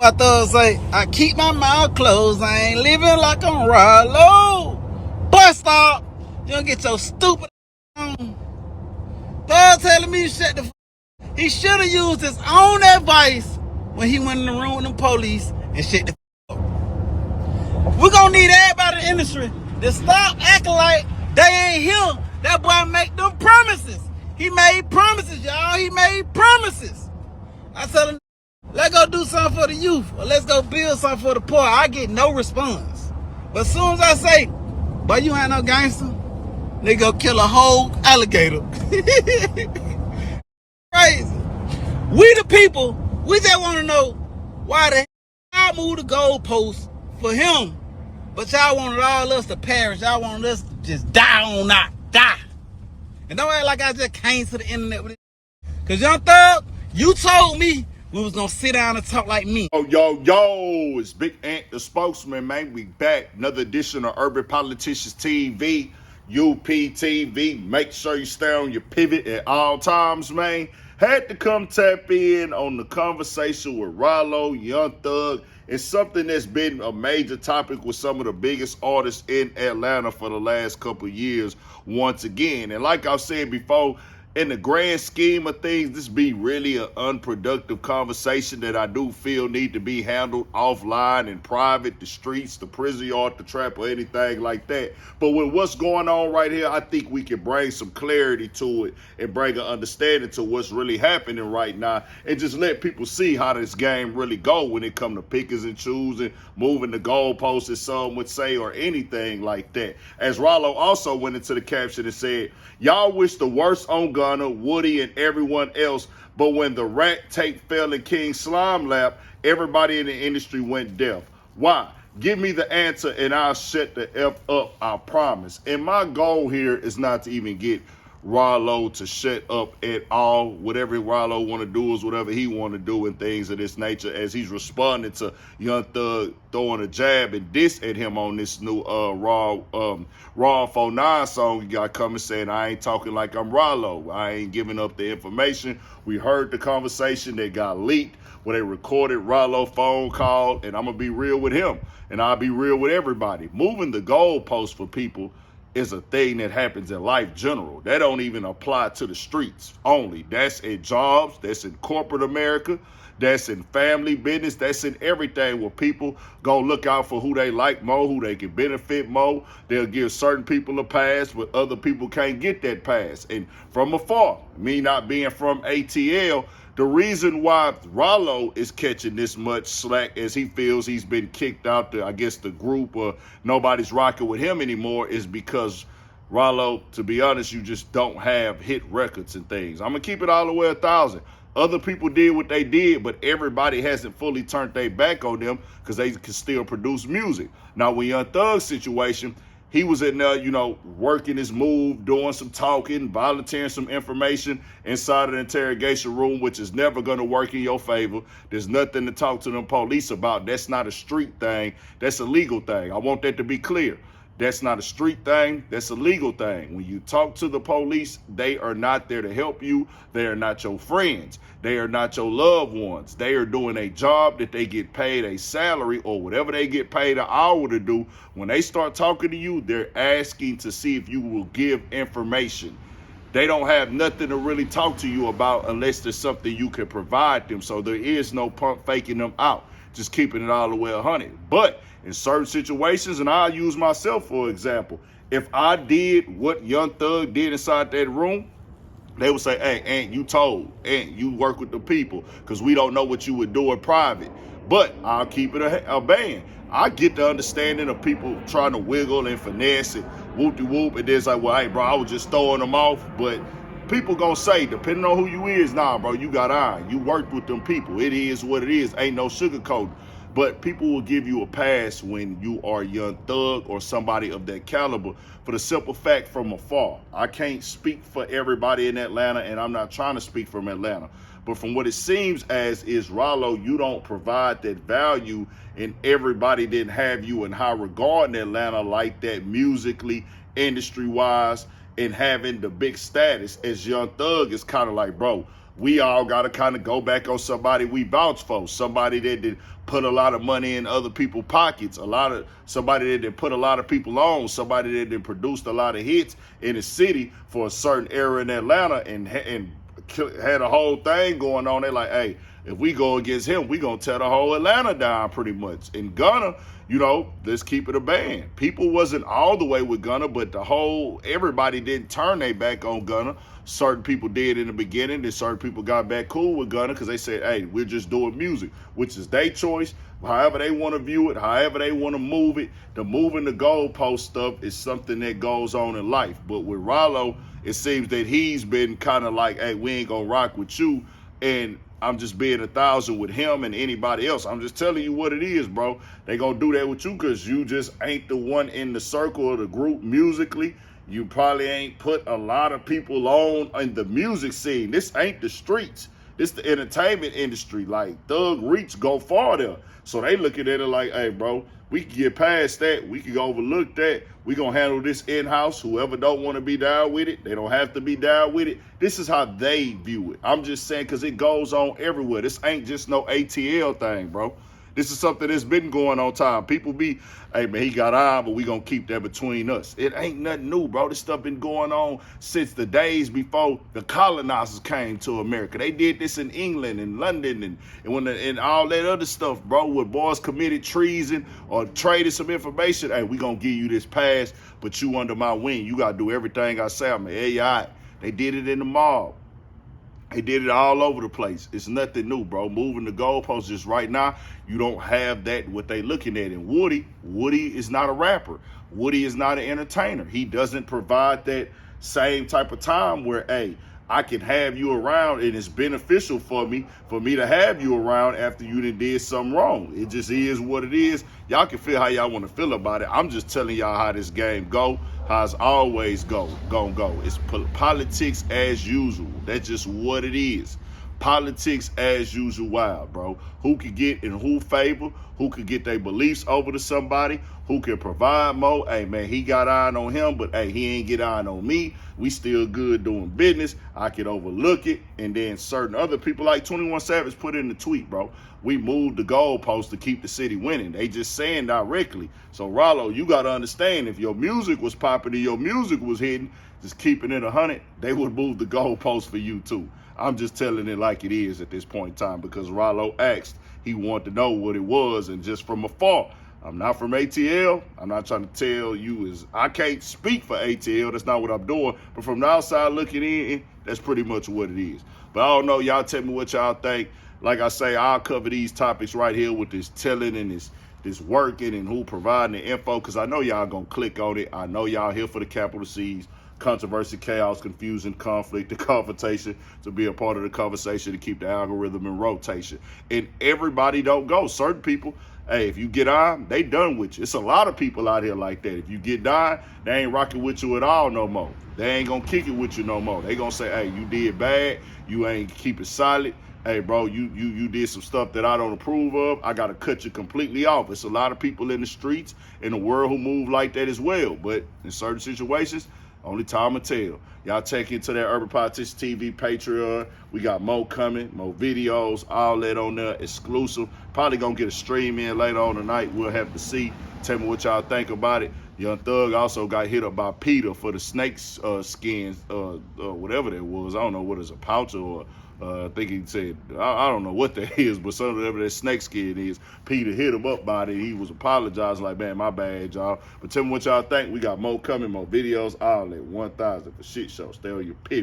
My thugs say, I keep my mouth closed. I ain't living like I'm Ralo. Bust stop. You don't get your stupid on. Thug telling me to shut the He should have used his own advice when he went in the room with them police and shut the up. We're gonna need everybody in the industry to stop acting like they ain't here. That boy make them promises. He made promises, y'all. He made promises. I tell him, let's go do something for the youth, or let's go build something for the poor. I get no response. But as soon as I say, boy, you ain't no gangster, they go kill a whole alligator. Crazy. We the people, we just want to know why the hell y'all move the goalposts for him, but y'all wanted all us to perish. Y'all wanted us to just die on not die. And don't act like I just came to the internet with it. Because Young Thug, you told me we was going to sit down and talk like me. Yo, it's Big Ant, the spokesman, man. We back. Another edition of Urban Politicians TV, UPTV. Make sure you stay on your pivot at all times, man. Had to come tap in on the conversation with Ralo, Young Thug. It's something that's been a major topic with some of the biggest artists in Atlanta for the last couple of years once again. And like I said before, in the grand scheme of things, this be really an unproductive conversation that I do feel need to be handled offline, in private, the streets, the prison yard, the trap, or anything like that. But with what's going on right here, I think we can bring some clarity to it and bring an understanding to what's really happening right now, and just let people see how this game really go when it comes to pickers and choosing, moving the goalposts, as some would say, or anything like that. As Ralo also went into the caption and said, y'all wish the worst on Gunna, Woody, and everyone else, but when the rat tape fell in King Slime lap, everybody in the industry went deaf. Why? Give me the answer and I'll shut the F up, I promise. And my goal here is not to even get Ralo to shut up at all. Whatever Ralo want to do is whatever he want to do, and things of this nature, as he's responding to Young Thug throwing a jab and diss at him on this new Raw 49 song he got coming, saying, I ain't talking like I'm Ralo. I ain't giving up the information. We heard the conversation that got leaked where they recorded Ralo phone call, and I'm going to be real with him, and I'll be real with everybody. Moving the goalposts for people is a thing that happens in life general. That don't even apply to the streets only. That's in jobs, that's in corporate America, that's in family business, that's in everything where people gonna look out for who they like more, who they can benefit more. They'll give certain people a pass, but other people can't get that pass. And from afar, me not being from ATL, the reason why Ralo is catching this much slack, as he feels he's been kicked out I guess the group, or nobody's rocking with him anymore, is because Ralo, to be honest, you just don't have hit records and things. I'm going to keep it all the way 1,000. Other people did what they did, but everybody hasn't fully turned their back on them because they can still produce music. Now, with Young Thug's situation, he was in there, working his move, doing some talking, volunteering some information inside of the interrogation room, which is never going to work in your favor. There's nothing to talk to them police about. That's not a street thing. That's a legal thing. I want that to be clear. That's not a street thing. That's a legal thing. When you talk to the police, they are not there to help you. They are not your friends. They are not your loved ones. They are doing a job that they get paid a salary or whatever they get paid an hour to do. When they start talking to you, they're asking to see if you will give information. They don't have nothing to really talk to you about unless there's something you can provide them. So there is no pump faking them out, just keeping it all the way 100. But in certain situations, and I'll use myself for example, if I did what Young Thug did inside that room, they would say, hey, Ant, you told. Ant, you work with the people, because we don't know what you would do in private. But I'll keep it a band. I get the understanding of people trying to wiggle and finesse and whoop-de-whoop, and then it's like, well, hey, bro, I was just throwing them off. But people gonna say, depending on who you is, nah, bro, you got iron. You worked with them people. It is what it is. Ain't no sugarcoating. But people will give you a pass when you are Young Thug or somebody of that caliber, for the simple fact from afar. I can't speak for everybody in Atlanta, and I'm not trying to speak from Atlanta. But from what it seems as is, Ralo, you don't provide that value, and everybody didn't have you in high regard in Atlanta like that, musically, industry-wise, and having the big status. As Young Thug is kind of like, bro, we all got to kind of go back on somebody we vouch for, somebody that did put a lot of money in other people's pockets, somebody that did put a lot of people on, somebody that did produced a lot of hits in the city for a certain era in Atlanta, and had a whole thing going on. They're like, hey, if we go against him, we gonna tear the whole Atlanta down pretty much. In Gunna, let's keep it a band. People wasn't all the way with Gunna, but everybody didn't turn their back on Gunna. Certain people did in the beginning, and certain people got back cool with Gunna because they said, hey, we're just doing music, which is their choice. However they want to view it, however they want to move it. The moving the goalpost stuff is something that goes on in life. But with Ralo, it seems that he's been kind of like, hey, we ain't gonna rock with you, and I'm just being 1,000 with him and anybody else. I'm just telling you what it is, bro. They gonna do that with you because you just ain't the one in the circle of the group musically. You probably ain't put a lot of people on in the music scene. This ain't the streets. This the entertainment industry. Like, Thug Reach go far there. So they looking at it like, hey, bro, we can get past that. We can overlook that. We gonna handle this in-house. Whoever don't want to be down with it, they don't have to be down with it. This is how they view it. I'm just saying because it goes on everywhere. This ain't just no ATL thing, bro. This is something that's been going on time. People be, hey, man, he got on, but we going to keep that between us. It ain't nothing new, bro. This stuff been going on since the days before the colonizers came to America. They did this in England and London and all that other stuff, bro, where boys committed treason or traded some information. Hey, we going to give you this pass, but you under my wing. You got to do everything I say. I'm hey, all right. They did it in the mob. They did it all over the place. It's nothing new, bro. Moving the goalposts just right now, you don't have that, what they looking at. And Woody is not a rapper. Woody is not an entertainer. He doesn't provide that same type of time where, hey, I can have you around and it's beneficial for me to have you around after you did something wrong. It just is what it is. Y'all can feel how y'all want to feel about it. I'm just telling y'all how this game go, how it's always gonna go. It's politics as usual. That's just what it is. Politics as usual, wild, bro. Who could get in who favor? Who could get their beliefs over to somebody? Who can provide more? Hey, man, he got iron on him, but hey, he ain't get iron on me. We still good doing business. I could overlook it. And then certain other people like 21 Savage put in the tweet, bro. We moved the goalpost to keep the city winning. They just saying directly. So, Ralo, you got to understand, if your music was popping and your music was hitting, just keeping it 100, they would move the goalpost for you, too. I'm just telling it like it is at this point in time because Ralo asked. He wanted to know what it was, and just from afar. I'm not from ATL. I'm not trying to tell you I can't speak for ATL. That's not what I'm doing. But from the outside looking in, that's pretty much what it is. But I don't know. Y'all tell me what y'all think. Like I say, I'll cover these topics right here with this telling and this working and who providing the info because I know y'all going to click on it. I know y'all here for the capital C's. Controversy, chaos, confusion, conflict, the confrontation, to be a part of the conversation, to keep the algorithm in rotation. And everybody don't go. Certain people, hey, if you get on, they done with you. It's a lot of people out here like that. If you get on, they ain't rocking with you at all no more. They ain't gonna kick it with you no more. They gonna say, hey, you did bad. You ain't keep it solid. Hey, bro, you did some stuff that I don't approve of. I got to cut you completely off. It's a lot of people in the streets, in the world, who move like that as well. But in certain situations, only time will tell. Y'all check into that Urban Politician TV Patreon. We got more coming, more videos, all that on there, exclusive. Probably going to get a stream in later on tonight. We'll have to see. Tell me what y'all think about it. Young Thug also got hit up by PETA for the snakes skins, whatever that was. I don't know what is a pouch or I think he said, I don't know what that is, but whatever that snake skin is, PETA hit him up by it. He was apologizing like, man, my bad, y'all. But tell me what y'all think. We got more coming, more videos, all at 1,000 for shit show. Stay on your pivot.